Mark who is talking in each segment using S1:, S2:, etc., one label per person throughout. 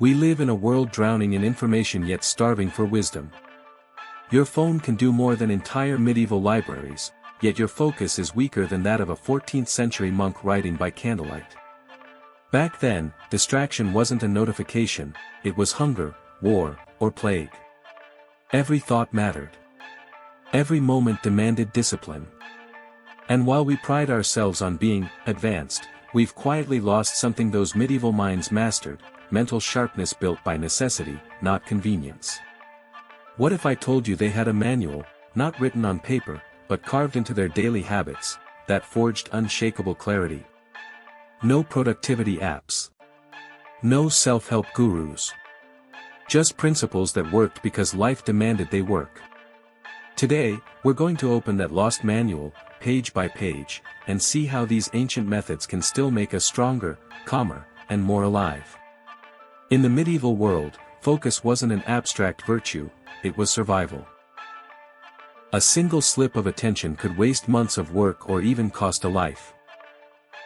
S1: We live in a world drowning in information yet starving for wisdom. Your phone can do more than entire medieval libraries, yet your focus is weaker than that of a 14th century monk writing by candlelight. Back then, distraction wasn't a notification, it was hunger, war, or plague. Every thought mattered. Every moment demanded discipline. And while we pride ourselves on being advanced, we've quietly lost something those medieval minds mastered: mental sharpness built by necessity, not convenience. What if I told you they had a manual, not written on paper, but carved into their daily habits, that forged unshakable clarity? No productivity apps. No self-help gurus. Just principles that worked because life demanded they work. Today, we're going to open that lost manual, page by page, and see how these ancient methods can still make us stronger, calmer, and more alive. In the medieval world, focus wasn't an abstract virtue, it was survival. A single slip of attention could waste months of work or even cost a life.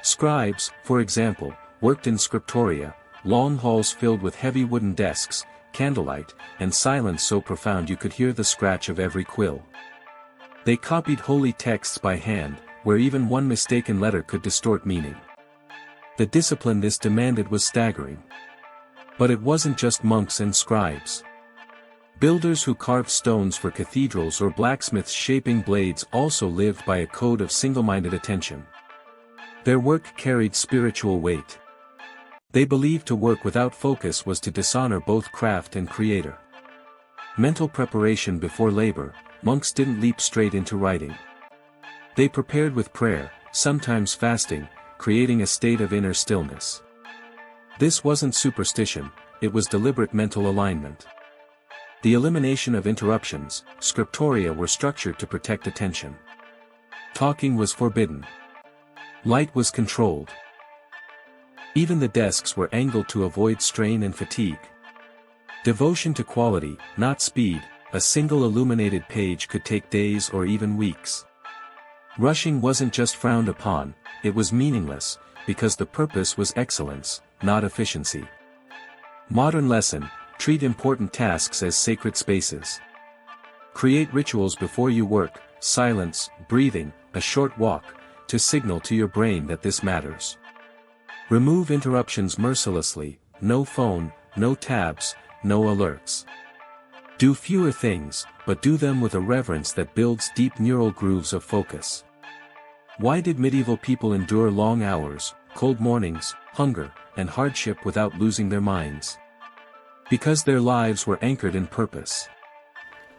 S1: Scribes, for example, worked in scriptoria, long halls filled with heavy wooden desks, candlelight, and silence so profound you could hear the scratch of every quill. They copied holy texts by hand, where even one mistaken letter could distort meaning. The discipline this demanded was staggering. But it wasn't just monks and scribes. Builders who carved stones for cathedrals or blacksmiths shaping blades also lived by a code of single-minded attention. Their work carried spiritual weight. They believed to work without focus was to dishonor both craft and creator. Mental preparation before labor, monks didn't leap straight into writing. They prepared with prayer, sometimes fasting, creating a state of inner stillness. This wasn't superstition, it was deliberate mental alignment. The elimination of interruptions, scriptoria were structured to protect attention. Talking was forbidden. Light was controlled. Even the desks were angled to avoid strain and fatigue. Devotion to quality, not speed, a single illuminated page could take days or even weeks. Rushing wasn't just frowned upon, it was meaningless, because the purpose was excellence, not efficiency. Modern lesson: treat important tasks as sacred spaces. Create rituals before you work, silence, breathing, a short walk, to signal to your brain that this matters. Remove interruptions mercilessly, no phone, no tabs, no alerts. Do fewer things, but do them with a reverence that builds deep neural grooves of focus. Why did medieval people endure long hours, cold mornings, hunger, and hardship without losing their minds? Because their lives were anchored in purpose.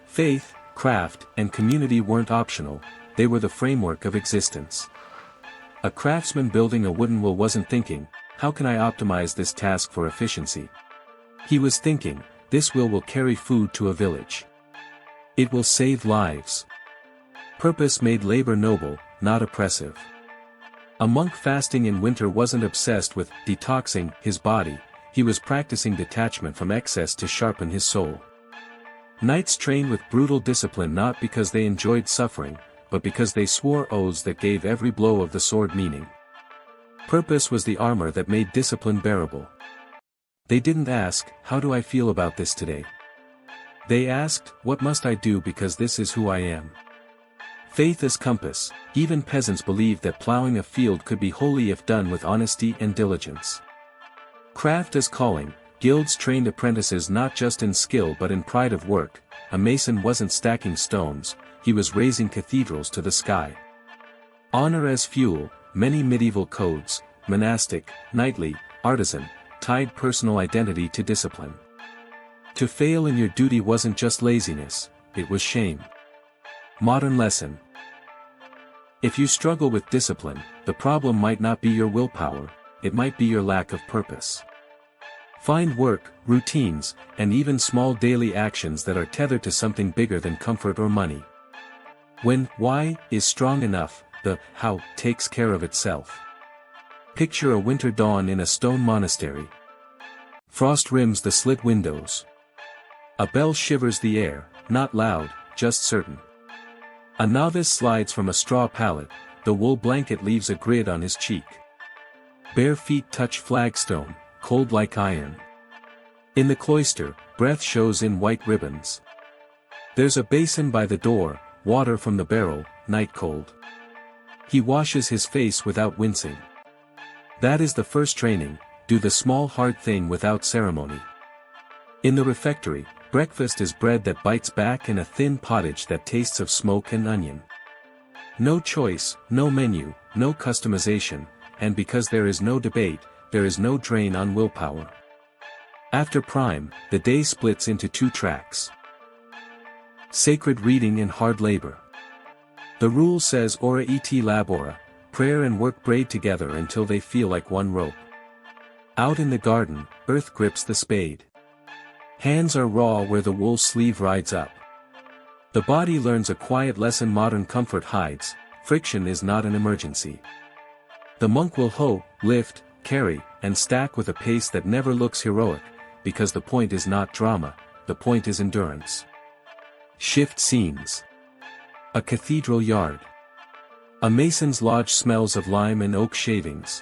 S1: Faith, craft, and community weren't optional, they were the framework of existence. A craftsman building a wooden wheel wasn't thinking, how can I optimize this task for efficiency? He was thinking, this wheel will carry food to a village. It will save lives. Purpose made labor noble, not oppressive. A monk fasting in winter wasn't obsessed with detoxing his body, he was practicing detachment from excess to sharpen his soul. Knights trained with brutal discipline not because they enjoyed suffering, but because they swore oaths that gave every blow of the sword meaning. Purpose was the armor that made discipline bearable. They didn't ask, how do I feel about this today? They asked, what must I do because this is who I am? Faith as compass, even peasants believed that plowing a field could be holy if done with honesty and diligence. Craft as calling, guilds trained apprentices not just in skill but in pride of work. A mason wasn't stacking stones, he was raising cathedrals to the sky. Honor as fuel, many medieval codes, monastic, knightly, artisan, tied personal identity to discipline. To fail in your duty wasn't just laziness, it was shame. Modern lesson: if you struggle with discipline, the problem might not be your willpower, it might be your lack of purpose. Find work, routines, and even small daily actions that are tethered to something bigger than comfort or money. When why is strong enough, the how takes care of itself. Picture a winter dawn in a stone monastery. Frost rims the slit windows. A bell shivers the air, not loud, just certain. A novice slides from a straw pallet, the wool blanket leaves a grid on his cheek. Bare feet touch flagstone, cold like iron. In the cloister, breath shows in white ribbons. There's a basin by the door, water from the barrel, night cold. He washes his face without wincing. That is the first training, do the small hard thing without ceremony. In the refectory, breakfast is bread that bites back and a thin pottage that tastes of smoke and onion. No choice, no menu, no customization, and because there is no debate, there is no drain on willpower. After prime, the day splits into two tracks. Sacred reading and hard labor. The rule says ora et labora, prayer and work braid together until they feel like one rope. Out in the garden, earth grips the spade. Hands are raw where the wool sleeve rides up. The body learns a quiet lesson modern comfort hides, friction is not an emergency. The monk will hoe, lift, carry, and stack with a pace that never looks heroic, because the point is not drama, the point is endurance. Shift scenes. A cathedral yard. A mason's lodge smells of lime and oak shavings.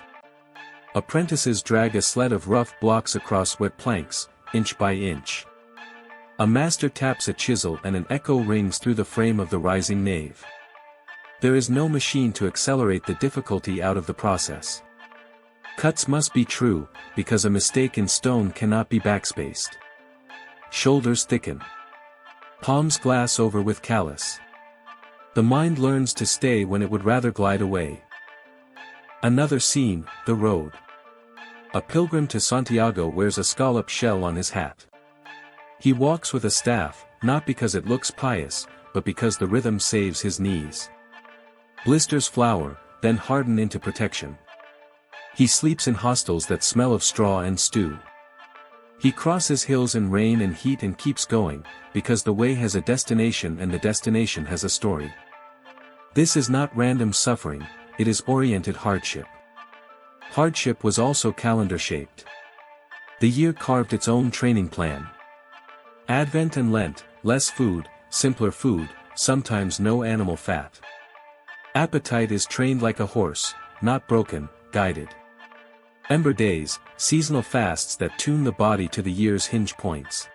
S1: Apprentices drag a sled of rough blocks across wet planks, inch by inch. A master taps a chisel and an echo rings through the frame of the rising nave. There is no machine to accelerate the difficulty out of the process. Cuts must be true, because a mistake in stone cannot be backspaced. Shoulders thicken. Palms glass over with callus. The mind learns to stay when it would rather glide away. Another scene, the road. A pilgrim to Santiago wears a scallop shell on his hat. He walks with a staff, not because it looks pious, but because the rhythm saves his knees. Blisters flower, then harden into protection. He sleeps in hostels that smell of straw and stew. He crosses hills in rain and heat and keeps going, because the way has a destination and the destination has a story. This is not random suffering, it is oriented hardship. Hardship was also calendar-shaped. The year carved its own training plan. Advent and Lent, less food, simpler food, sometimes no animal fat. Appetite is trained like a horse, not broken, guided. Ember days, seasonal fasts that tune the body to the year's hinge points.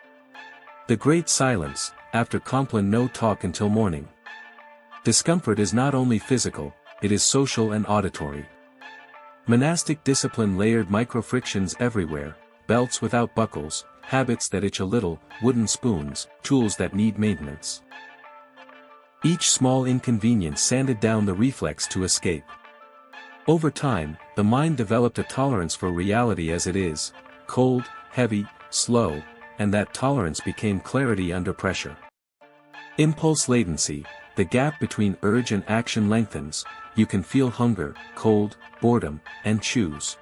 S1: The great silence, after Compline no talk until morning. Discomfort is not only physical, it is social and auditory. Monastic discipline layered microfrictions everywhere, belts without buckles, habits that itch a little, wooden spoons, tools that need maintenance. Each small inconvenience sanded down the reflex to escape. Over time, the mind developed a tolerance for reality as it is, cold, heavy, slow, and that tolerance became clarity under pressure. Impulse latency, the gap between urge and action lengthens, you can feel hunger, cold, boredom, and choose.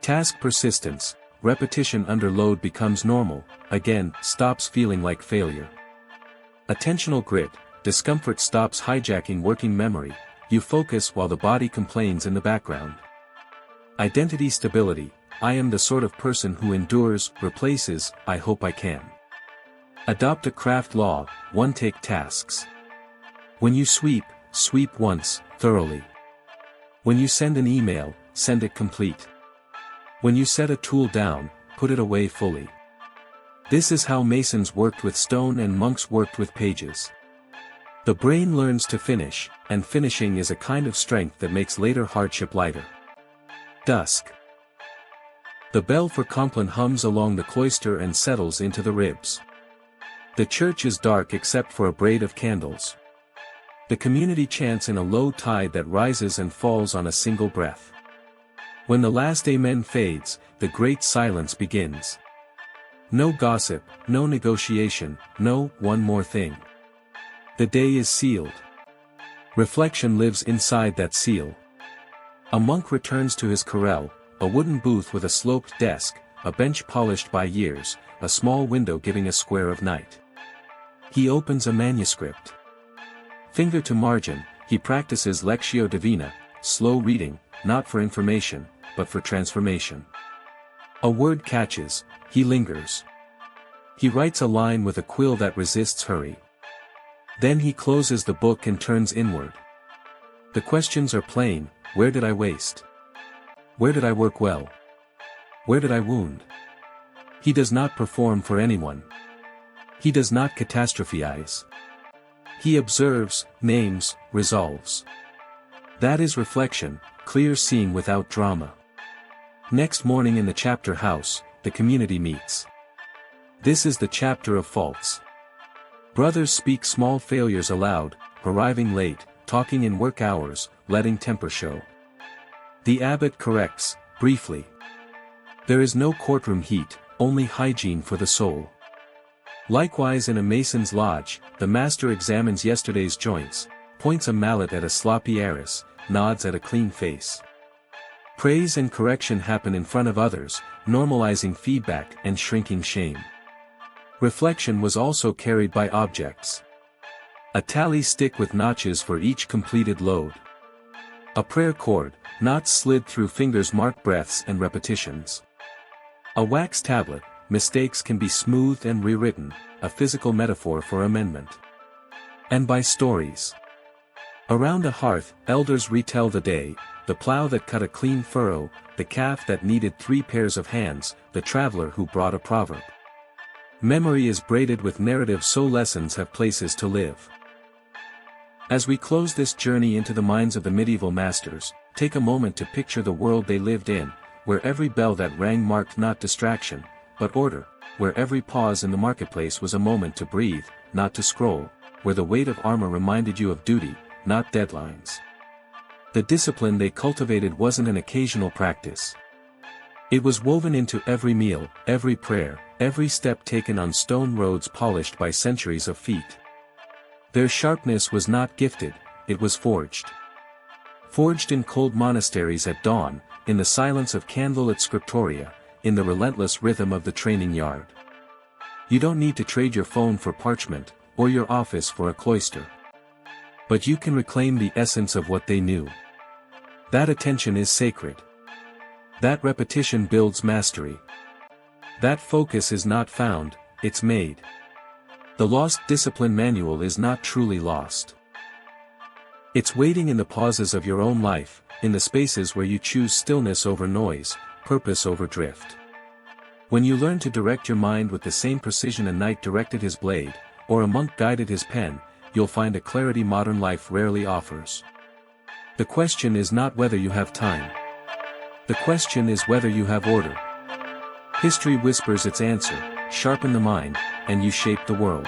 S1: Task persistence, repetition under load becomes normal, again, stops feeling like failure. Attentional grit, discomfort stops hijacking working memory, you focus while the body complains in the background. Identity stability, I am the sort of person who endures, replaces, I hope I can. Adopt a craft law, one-take tasks. When you sweep, sweep once, thoroughly. When you send an email, send it complete. When you set a tool down, put it away fully. This is how masons worked with stone and monks worked with pages. The brain learns to finish, and finishing is a kind of strength that makes later hardship lighter. Dusk. The bell for Compline hums along the cloister and settles into the ribs. The church is dark except for a braid of candles. The community chants in a low tide that rises and falls on a single breath. When the last amen fades, the great silence begins. No gossip, no negotiation, no one more thing. The day is sealed. Reflection lives inside that seal. A monk returns to his carrel, a wooden booth with a sloped desk, a bench polished by years, a small window giving a square of night. He opens a manuscript. Finger to margin, he practices Lectio Divina, slow reading, not for information, but for transformation. A word catches, he lingers. He writes a line with a quill that resists hurry. Then he closes the book and turns inward. The questions are plain, where did I waste? Where did I work well? Where did I wound? He does not perform for anyone. He does not catastrophize. He observes, names, resolves. That is reflection, clear seeing without drama. Next morning in the chapter house, the community meets. This is the chapter of faults. Brothers speak small failures aloud, arriving late, talking in work hours, letting temper show. The abbot corrects, briefly. There is no courtroom heat, only hygiene for the soul. Likewise in a mason's lodge, the master examines yesterday's joints, points a mallet at a sloppy heiress, nods at a clean face. Praise and correction happen in front of others, normalizing feedback and shrinking shame. Reflection was also carried by objects. A tally stick with notches for each completed load. A prayer cord, knots slid through fingers mark breaths and repetitions. A wax tablet, mistakes can be smoothed and rewritten, a physical metaphor for amendment. And by stories. Around a hearth, elders retell the day, the plow that cut a clean furrow, the calf that needed 3 pairs of hands, the traveler who brought a proverb. Memory is braided with narrative so lessons have places to live. As we close this journey into the minds of the medieval masters, take a moment to picture the world they lived in, where every bell that rang marked not distraction, but order, where every pause in the marketplace was a moment to breathe, not to scroll, where the weight of armor reminded you of duty, not deadlines. The discipline they cultivated wasn't an occasional practice. It was woven into every meal, every prayer, every step taken on stone roads polished by centuries of feet. Their sharpness was not gifted, it was forged. Forged in cold monasteries at dawn, in the silence of candlelit scriptoria, in the relentless rhythm of the training yard. You don't need to trade your phone for parchment, or your office for a cloister. But you can reclaim the essence of what they knew. That attention is sacred. That repetition builds mastery. That focus is not found, it's made. The lost discipline manual is not truly lost. It's waiting in the pauses of your own life, in the spaces where you choose stillness over noise, purpose over drift. When you learn to direct your mind with the same precision a knight directed his blade, or a monk guided his pen, you'll find a clarity modern life rarely offers. The question is not whether you have time. The question is whether you have order. History whispers its answer, sharpen the mind, and you shape the world.